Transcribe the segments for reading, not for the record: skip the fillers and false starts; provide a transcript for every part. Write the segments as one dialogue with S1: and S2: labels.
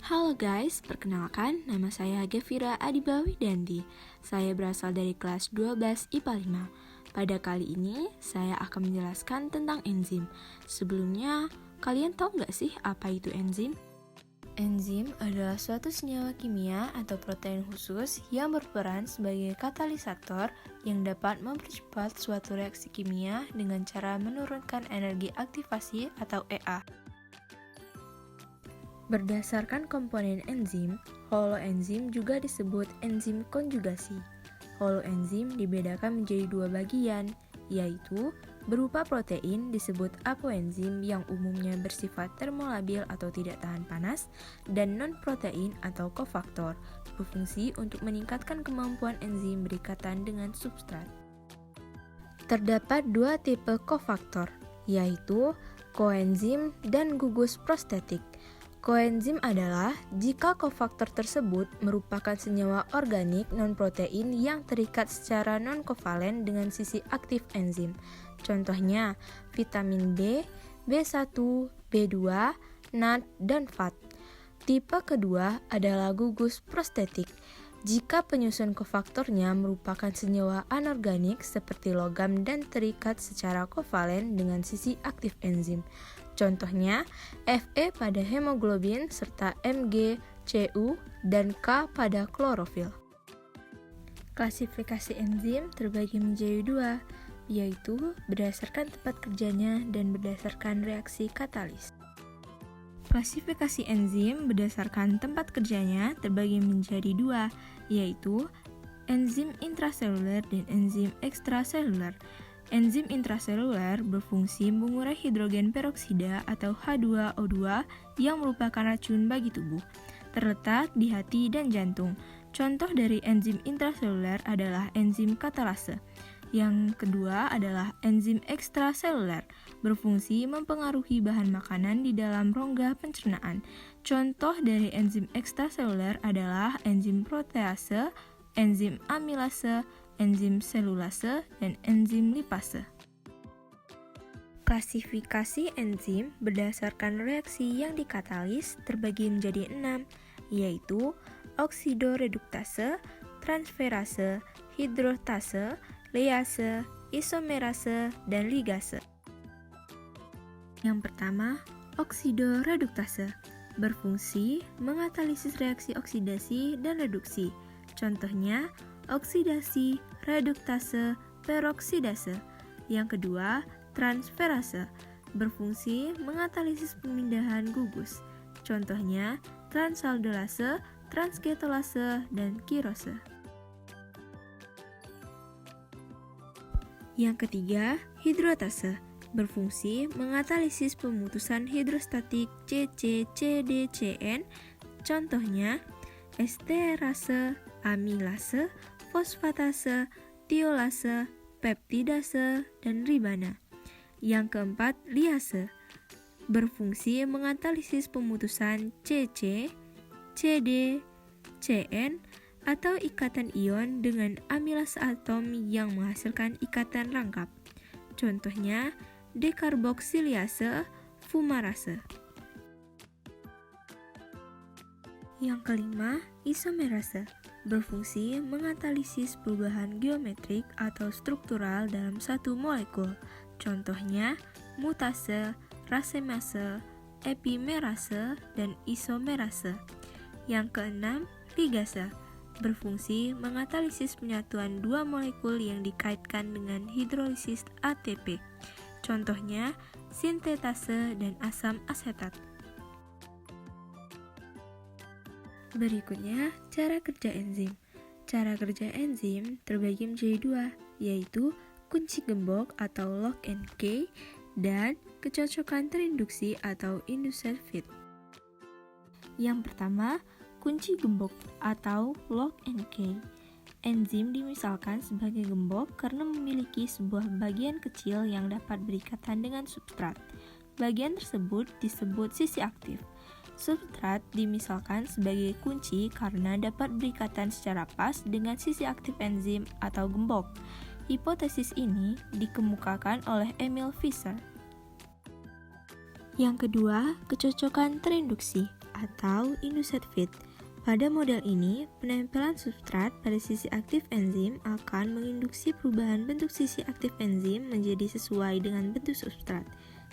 S1: Halo guys, perkenalkan nama saya Gevira Adibawi Danti. Saya berasal dari kelas 12 IPA 5. Pada kali ini, saya akan menjelaskan tentang enzim. Sebelumnya, kalian tahu nggak sih apa itu enzim? Enzim adalah suatu senyawa kimia atau protein khusus yang berperan sebagai katalisator yang dapat mempercepat suatu reaksi kimia dengan cara menurunkan energi aktivasi atau EA. Berdasarkan komponen enzim, holoenzim juga disebut enzim konjugasi. Holoenzim dibedakan menjadi dua bagian, yaitu berupa protein disebut apoenzim yang umumnya bersifat termolabil atau tidak tahan panas, dan non-protein atau kofaktor, berfungsi untuk meningkatkan kemampuan enzim berikatan dengan substrat. Terdapat dua tipe kofaktor, yaitu koenzim dan gugus prostetik. Koenzim adalah jika kofaktor tersebut merupakan senyawa organik non-protein yang terikat secara non-kovalen dengan sisi aktif enzim. Contohnya, vitamin B, B1, B2, NAD, dan FAT. Tipe kedua adalah gugus prostetik. Jika penyusun kofaktornya merupakan senyawa anorganik seperti logam dan terikat secara kovalen dengan sisi aktif enzim. Contohnya, Fe pada hemoglobin serta Mg, Cu, dan K pada klorofil. Klasifikasi enzim terbagi menjadi dua, yaitu berdasarkan tempat kerjanya dan berdasarkan reaksi katalis. Klasifikasi enzim berdasarkan tempat kerjanya terbagi menjadi dua, yaitu enzim intraseluler dan enzim ekstraseluler. Enzim intraseluler berfungsi mengurai hidrogen peroksida atau H2O2 yang merupakan racun bagi tubuh, terletak di hati dan jantung. Contoh dari enzim intraseluler adalah enzim katalase. Yang kedua adalah enzim ekstraseluler, berfungsi mempengaruhi bahan makanan di dalam rongga pencernaan. Contoh dari enzim ekstraseluler adalah enzim protease, enzim amilase, enzim selulase, dan enzim lipase. Klasifikasi enzim berdasarkan reaksi yang dikatalis terbagi menjadi 6, yaitu oksidoreduktase, transferase, hidrotase, liase, isomerase, dan ligase. Yang pertama, oksidoreduktase berfungsi mengatalisis reaksi oksidasi dan reduksi. Contohnya, oksidasi, reduktase, peroksidase. Yang kedua, transferase berfungsi mengatalisis pemindahan gugus. Contohnya, transaldolase, transketolase, dan kirose. Yang ketiga, hidrotase berfungsi mengatalisis pemutusan hidrostatik CC-CD-CN. Contohnya, esterase, amilase, fosfatase, tiolase, peptidase, dan ribana. Yang keempat, liase berfungsi mengatalisis pemutusan CC, CD, CN atau ikatan ion dengan amilase atom yang menghasilkan ikatan rangkap. Contohnya, dekarboksilase, fumarase. Yang kelima, isomerase berfungsi mengatalisis perubahan geometrik atau struktural dalam satu molekul. Contohnya, mutase, rasemase, epimerase, dan isomerase. Yang keenam, ligase berfungsi mengatalisis penyatuan dua molekul yang dikaitkan dengan hidrolisis ATP. Contohnya, sintetase dan asam asetat. Berikutnya, cara kerja enzim. Cara kerja enzim terbagi menjadi dua, yaitu kunci gembok atau lock and key dan kecocokan terinduksi atau induced fit. Yang pertama, kunci gembok atau lock and key. Enzim dimisalkan sebagai gembok karena memiliki sebuah bagian kecil yang dapat berikatan dengan substrat. Bagian tersebut disebut sisi aktif. Substrat dimisalkan sebagai kunci karena dapat berikatan secara pas dengan sisi aktif enzim atau gembok. Hipotesis ini dikemukakan oleh Emil Fischer. Yang kedua, kecocokan terinduksi atau induced feed. Pada model ini, penempelan substrat pada sisi aktif enzim akan menginduksi perubahan bentuk sisi aktif enzim menjadi sesuai dengan bentuk substrat.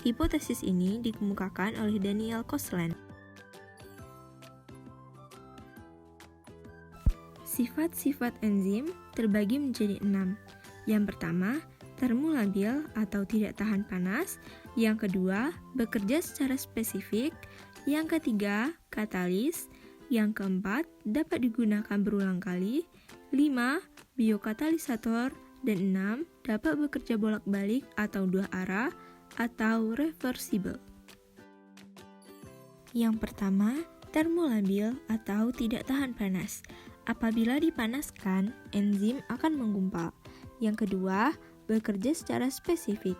S1: Hipotesis ini dikemukakan oleh Daniel Kostland. Sifat-sifat enzim terbagi menjadi 6. Yang pertama, termolabil atau tidak tahan panas. Yang kedua, bekerja secara spesifik. Yang ketiga, katalis. Yang keempat, dapat digunakan berulang kali. 5. Biokatalisator. Dan 6. Dapat bekerja bolak-balik atau dua arah atau reversible. Yang pertama, termolabil atau tidak tahan panas. Apabila dipanaskan, enzim akan menggumpal. Yang kedua, bekerja secara spesifik.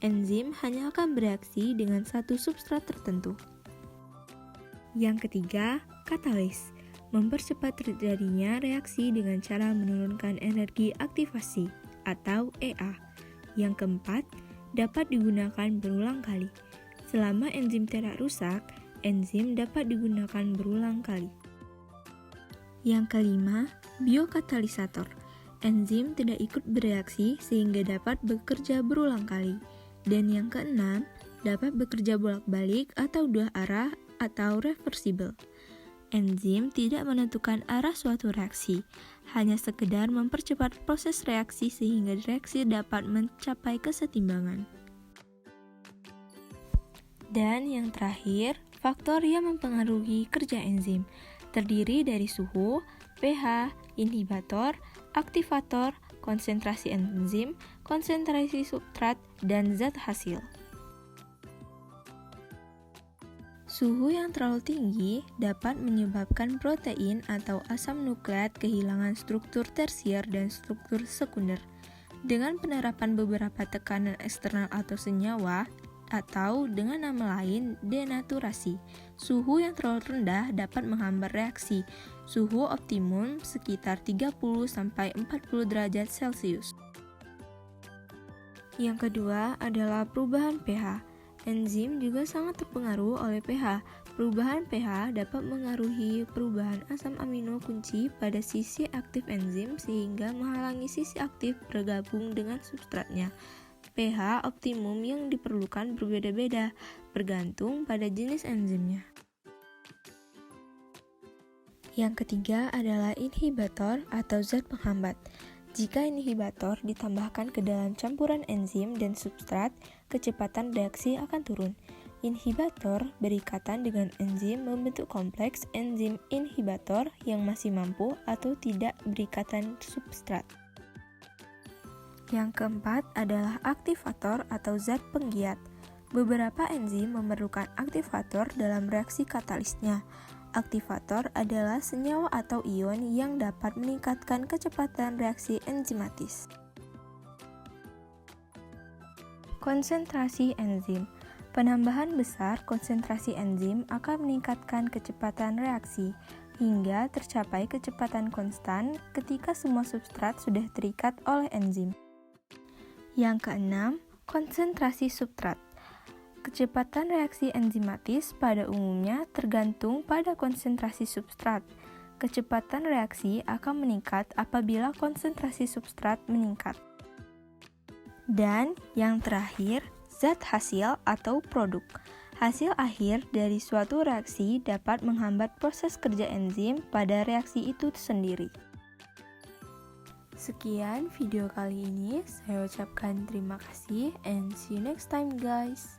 S1: Enzim hanya akan bereaksi dengan satu substrat tertentu. Yang ketiga, katalis. Mempercepat terjadinya reaksi dengan cara menurunkan energi aktivasi atau EA. Yang keempat, dapat digunakan berulang kali. Selama enzim tidak rusak, enzim dapat digunakan berulang kali. Yang kelima, biokatalisator. Enzim tidak ikut bereaksi sehingga dapat bekerja berulang kali. Dan yang keenam, dapat bekerja bolak-balik atau dua arah atau reversible. Enzim tidak menentukan arah suatu reaksi, hanya sekedar mempercepat proses reaksi sehingga reaksi dapat mencapai kesetimbangan. Dan yang terakhir, faktor yang mempengaruhi kerja enzim terdiri dari suhu, pH, inhibitor, aktivator, konsentrasi enzim, konsentrasi substrat, dan zat hasil. Suhu yang terlalu tinggi dapat menyebabkan protein atau asam nukleat kehilangan struktur tersier dan struktur sekunder. Dengan penerapan beberapa tekanan eksternal atau senyawa, atau dengan nama lain denaturasi, suhu yang terlalu rendah dapat menghambat reaksi. Suhu optimum sekitar 30-40 derajat Celcius. Yang kedua adalah perubahan pH. Enzim juga sangat terpengaruh oleh pH. Perubahan pH dapat mengaruhi perubahan asam amino kunci pada sisi aktif enzim sehingga menghalangi sisi aktif bergabung dengan substratnya. pH optimum yang diperlukan berbeda-beda, bergantung pada jenis enzimnya. Yang ketiga adalah inhibitor atau zat penghambat. Jika inhibitor ditambahkan ke dalam campuran enzim dan substrat, kecepatan reaksi akan turun. Inhibitor berikatan dengan enzim membentuk kompleks enzim inhibitor yang masih mampu atau tidak berikatan substrat. Yang keempat adalah aktivator atau zat penggiat. Beberapa enzim memerlukan aktivator dalam reaksi katalisnya. Aktivator adalah senyawa atau ion yang dapat meningkatkan kecepatan reaksi enzimatis. Konsentrasi enzim. Penambahan besar konsentrasi enzim akan meningkatkan kecepatan reaksi hingga tercapai kecepatan konstan ketika semua substrat sudah terikat oleh enzim. Yang keenam, konsentrasi substrat. Kecepatan reaksi enzimatis pada umumnya tergantung pada konsentrasi substrat. Kecepatan reaksi akan meningkat apabila konsentrasi substrat meningkat. Dan yang terakhir, zat hasil atau produk. Hasil akhir dari suatu reaksi dapat menghambat proses kerja enzim pada reaksi itu sendiri. Sekian video kali ini, saya ucapkan terima kasih and see you next time guys.